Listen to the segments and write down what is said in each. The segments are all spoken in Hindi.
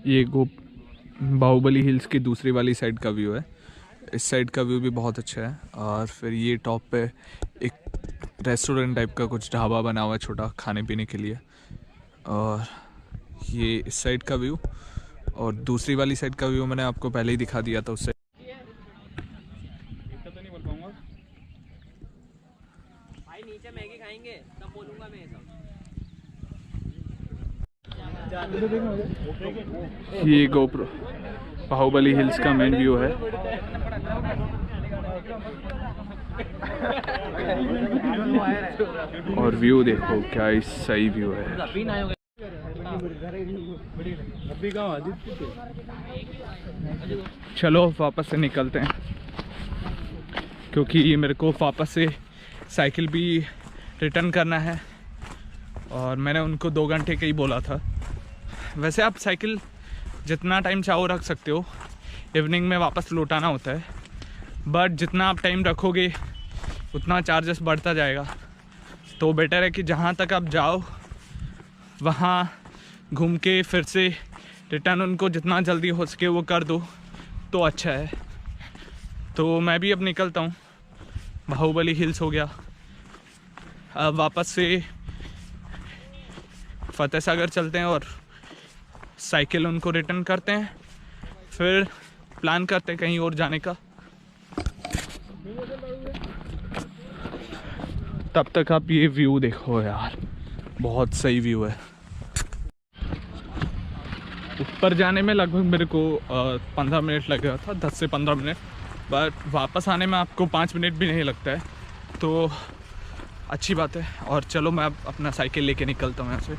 ये बाहुबली हिल्स की दूसरी वाली साइड का व्यू है। इस साइड का व्यू भी बहुत अच्छा है। और फिर ये टॉप पे एक रेस्टोरेंट टाइप का कुछ ढाबा बना हुआ है छोटा खाने पीने के लिए। और ये इस साइड का व्यू, और दूसरी वाली साइड का व्यू मैंने आपको पहले ही दिखा दिया था उससे। भाई नीचे मैगी खाएंगे तब बोलूंगा मैं सब। ये गोप्रो बाहुबली हिल्स का मेन व्यू है। और व्यू देखो क्या ही सही व्यू है। चलो वापस से निकलते हैं, क्योंकि ये मेरे को वापस से साइकिल भी रिटर्न करना है। और मैंने उनको 2 घंटे का ही बोला था। वैसे आप साइकिल जितना टाइम चाहो रख सकते हो, इवनिंग में वापस लौटाना होता है। बट जितना आप टाइम रखोगे उतना चार्जेस बढ़ता जाएगा। तो बेटर है कि जहाँ तक आप जाओ वहाँ घूम के फिर से रिटर्न उनको जितना जल्दी हो सके वो कर दो तो अच्छा है। तो मैं भी अब निकलता हूँ। बाहुबली हिल्स हो गया, अब वापस से फतेह सागर चलते हैं और साइकिल उनको रिटर्न करते हैं। फिर प्लान करते हैं कहीं और जाने का। तब तक आप ये व्यू देखो यार, बहुत सही व्यू है। ऊपर जाने में लगभग मेरे को 15 मिनट लग गया था, 10 से 15 मिनट। बट वापस आने में आपको 5 मिनट भी नहीं लगता है, तो अच्छी बात है। और चलो मैं अब अपना साइकिल लेके निकलता हूँ यहाँ से।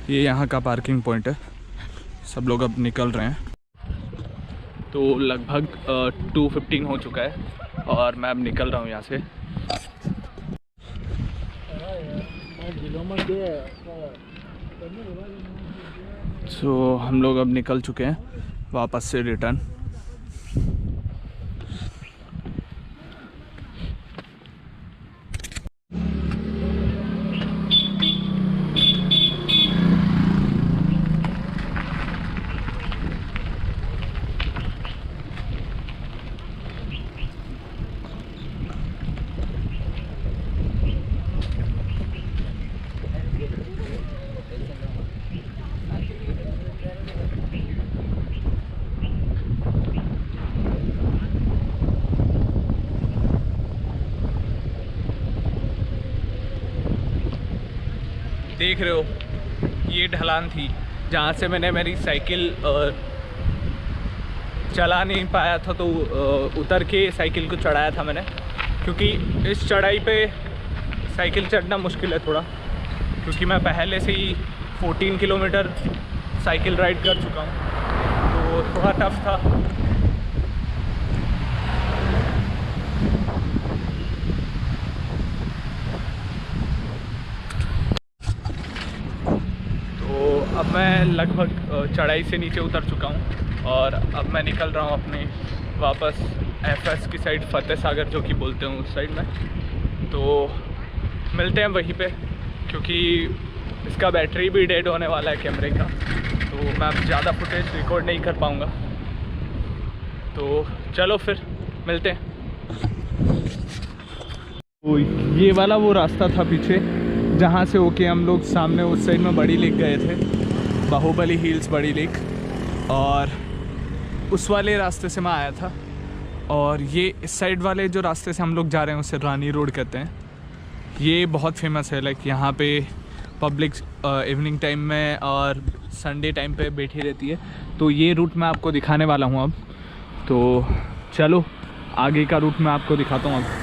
ये यहाँ का पार्किंग पॉइंट है। सब लोग अब निकल रहे हैं। तो लगभग 2:15 हो चुका है और मैं अब निकल रहा हूँ यहाँ से। तो हम लोग अब निकल चुके हैं वापस से रिटर्न। देख रहे हो ये ढलान थी जहाँ से मैंने मेरी साइकिल चला नहीं पाया था, तो उतर के साइकिल को चढ़ाया था मैंने। क्योंकि इस चढ़ाई पे साइकिल चढ़ना मुश्किल है थोड़ा, क्योंकि मैं पहले से ही 14 किलोमीटर साइकिल राइड कर चुका हूँ, तो थोड़ा टफ था। अब मैं लगभग चढ़ाई से नीचे उतर चुका हूँ और अब मैं निकल रहा हूँ अपने वापस एफएस की साइड, फतेह सागर जो कि बोलते हैं उस साइड में। तो मिलते हैं वहीं पे, क्योंकि इसका बैटरी भी डेड होने वाला है कैमरे का, तो मैं अब ज़्यादा फुटेज रिकॉर्ड नहीं कर पाऊँगा। तो चलो फिर मिलते हैं। तो ये वाला वो रास्ता था पीछे, जहाँ से होके हम लोग सामने उस साइड में बड़ी लेक गए थे, बाहुबली हिल्स बड़ी लेक। और उस वाले रास्ते से मैं आया था। और ये इस साइड वाले जो रास्ते से हम लोग जा रहे हैं उसे रानी रोड कहते हैं। ये बहुत फेमस है, लाइक यहाँ पे पब्लिक इवनिंग टाइम में और संडे टाइम पे बैठी रहती है। तो ये रूट मैं आपको दिखाने वाला हूँ अब। तो चलो आगे का रूट मैं आपको दिखाता हूँ अब।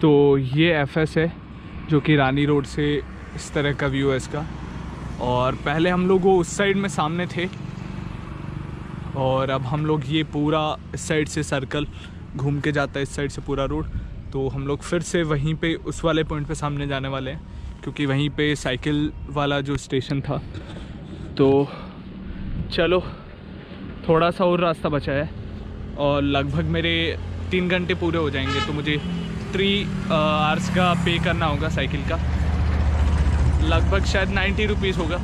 तो ये एफएस है जो कि रानी रोड से इस तरह का व्यू है इसका। और पहले हम लोग वो उस साइड में सामने थे और अब हम लोग ये पूरा इस साइड से सर्कल घूम के जाता है, इस साइड से पूरा रोड। तो हम लोग फिर से वहीं पे उस वाले पॉइंट पे सामने जाने वाले हैं क्योंकि वहीं पे साइकिल वाला जो स्टेशन था। तो चलो थोड़ा सा और रास्ता बचा है और लगभग मेरे 3 घंटे पूरे हो जाएंगे। तो मुझे 3 आवर्स का पे करना होगा साइकिल का, लगभग शायद 90 रुपीज़ होगा।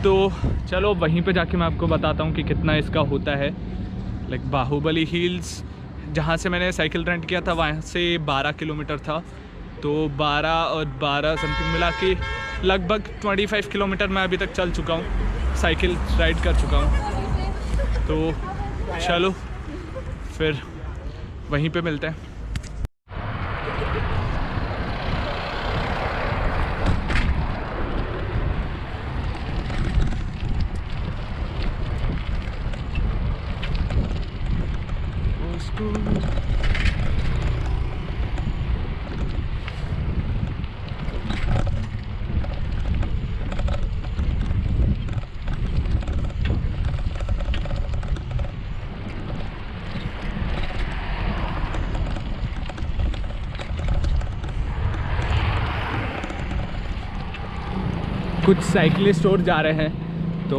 तो चलो वहीं पे जाके मैं आपको बताता हूँ कि कितना इसका होता है। लाइक बाहुबली हिल्स जहाँ से मैंने साइकिल रेंट किया था वहाँ से 12 किलोमीटर था। तो 12 और 12 समथिंग मिला के लगभग 25 किलोमीटर मैं अभी तक चल चुका हूँ, साइकिल राइड कर चुका हूँ। तो चलो फिर वहीं पे मिलते हैं। कुछ साइकिलिस्ट और जा रहे हैं तो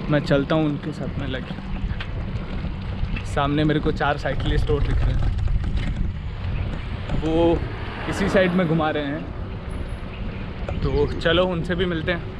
मैं चलता हूँ उनके साथ में। लगे सामने मेरे को 4 साइकिलिस्ट और दिख रहे हैं, वो इसी साइड में घुमा रहे हैं। तो चलो उनसे भी मिलते हैं।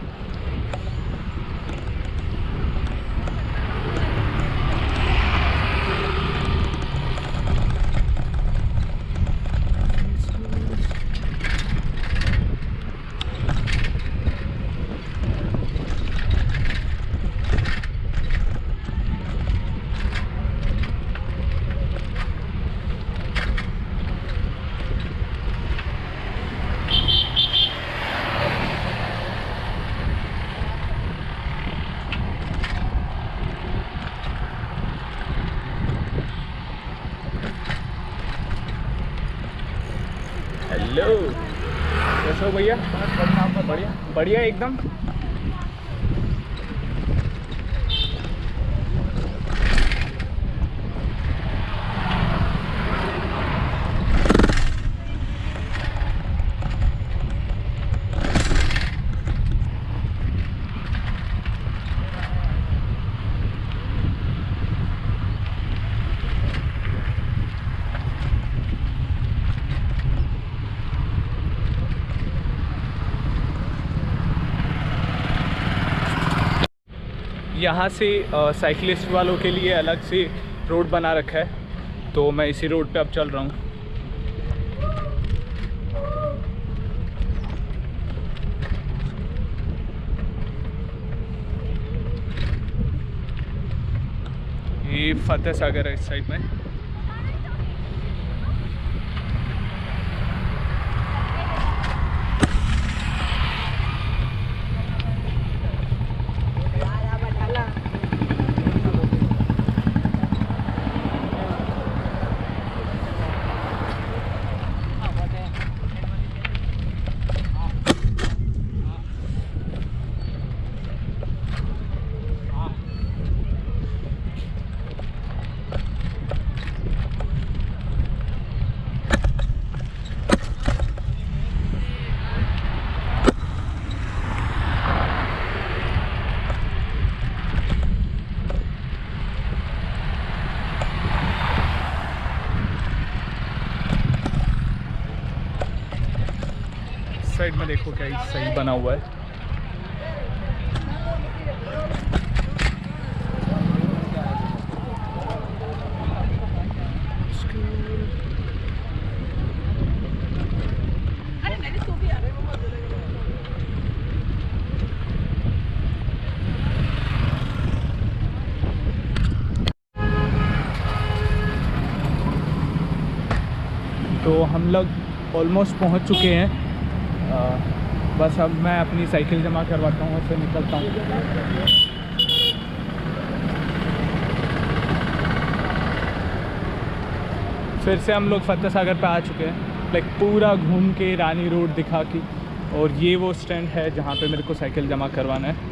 हेलो, कैसे हो भैया? बढ़िया बढ़िया एकदम। यहाँ से साइकिलिस्ट वालों के लिए अलग से रोड बना रखा है, तो मैं इसी रोड पे अब चल रहा हूँ। ये फतेह सागर है इस साइड में। साइड में देखो क्या सही बना हुआ है। तो हम लोग ऑलमोस्ट पहुंच चुके हैं। बस अब मैं अपनी साइकिल जमा करवाता हूँ और फिर निकलता हूँ। फिर से हम लोग फतेह सागर पे आ चुके हैं। लाइक पूरा घूम के रानी रोड दिखा के। और ये वो स्टैंड है जहाँ पे मेरे को साइकिल जमा करवाना है।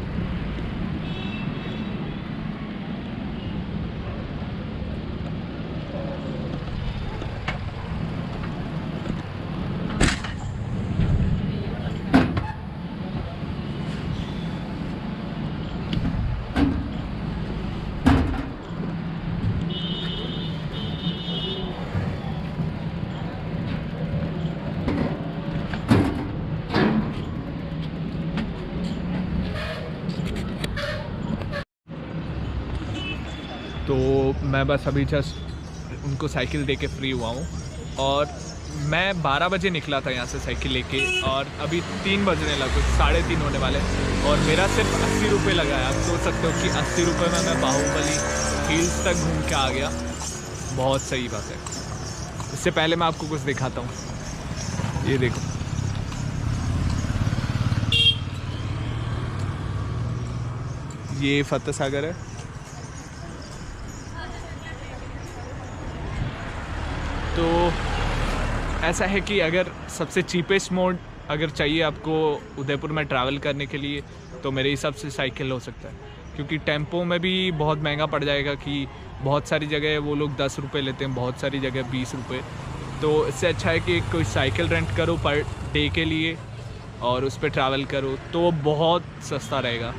तो मैं बस अभी जस्ट उनको साइकिल दे के फ्री हुआ हूँ। और मैं 12 बजे निकला था यहाँ से साइकिल लेके, और अभी 3 बजने लगभग 3:30 होने वाले। और मेरा सिर्फ 80 रुपये लगा है। आप सोच सकते हो कि 80 रुपये में मैं बाहुबली हिल्स तक घूम के आ गया। बहुत सही बात है। इससे पहले मैं आपको कुछ दिखाता हूँ। ये देखो, ये फतेह सागर है। तो ऐसा है कि अगर सबसे चीपेस्ट मोड अगर चाहिए आपको उदयपुर में ट्रैवल करने के लिए, तो मेरे हिसाब से साइकिल हो सकता है। क्योंकि टेम्पो में भी बहुत महंगा पड़ जाएगा, कि बहुत सारी जगह वो लोग 10 रुपये लेते हैं, बहुत सारी जगह 20 रुपये। तो इससे अच्छा है कि कोई साइकिल रेंट करो पर डे के लिए और उस पर ट्रैवल करो, तो बहुत सस्ता रहेगा।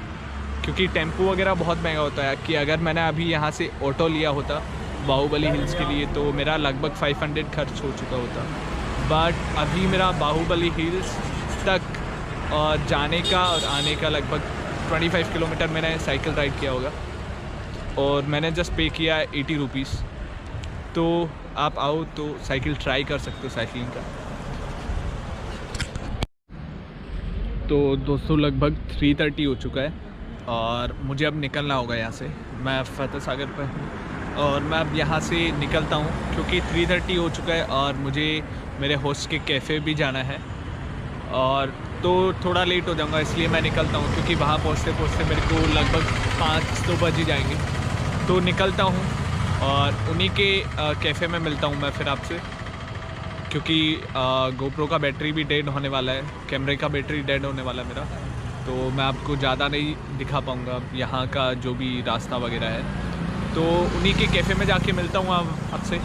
क्योंकि टेम्पो वगैरह बहुत महंगा होता है। कि अगर मैंने अभी यहाँ से ऑटो लिया होता बाहुबली हिल्स के लिए, तो मेरा लगभग 500 खर्च हो चुका होता। बट अभी मेरा बाहुबली हिल्स तक जाने का और आने का लगभग 25 किलोमीटर मैंने साइकिल राइड किया होगा, और मैंने जस्ट पे किया है 80 रुपीज़। तो आप आओ तो साइकिल ट्राई कर सकते हो साइकिलिंग का। तो दोस्तों लगभग 3:30 हो चुका है और मुझे अब निकलना होगा यहाँ से। मैं फतेह सागर पर हूँ और मैं अब यहाँ से निकलता हूँ, क्योंकि 3:30 हो चुका है और मुझे मेरे होस्ट के कैफ़े भी जाना है, और तो थोड़ा लेट हो जाऊँगा, इसलिए मैं निकलता हूँ। क्योंकि वहाँ पहुँचते पहुँचते मेरे को लगभग 5 तो बज ही जाएंगे। तो निकलता हूँ और उन्हीं के कैफ़े में मिलता हूँ मैं फिर आपसे। क्योंकि गोप्रो का बैटरी भी डेड होने वाला है, कैमरे का बैटरी डेड होने वाला है मेरा। तो मैं आपको ज़्यादा नहीं दिखा पाऊँगा यहाँ का जो भी रास्ता वगैरह है। तो उन्हीं के कैफ़े में जाके मिलता हूँ आपसे।